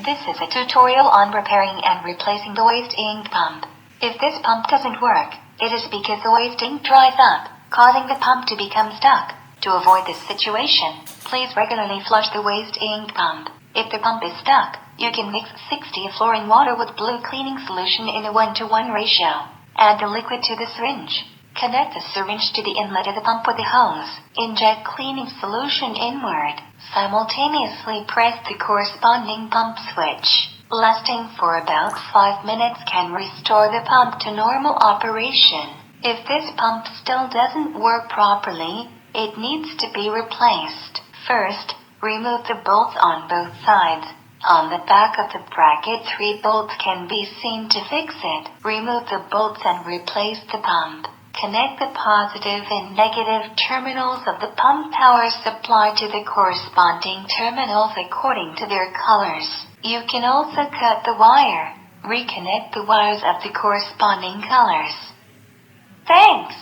This is a tutorial on repairing and replacing the waste ink pump. If this pump doesn't work, it is because the waste ink dries up, causing the pump to become stuck. To avoid this situation, please regularly flush the waste ink pump. If the pump is stuck, you can mix 60 fluorine water with blue cleaning solution in a 1:1 ratio. Add the liquid to the syringe. Connect the syringe to the inlet of the pump with the hose. Inject cleaning solution inward. Simultaneously press the corresponding pump switch. Lasting for about 5 minutes can restore the pump to normal operation. If this pump still doesn't work properly, it needs to be replaced. First, remove the bolts on both sides. On the back of the bracket, 3 bolts can be seen to fix it. Remove the bolts and replace the pump. Connect the positive and negative terminals of the pump power supply to the corresponding terminals according to their colors. You can also cut the wire. Reconnect the wires of the corresponding colors. Thanks!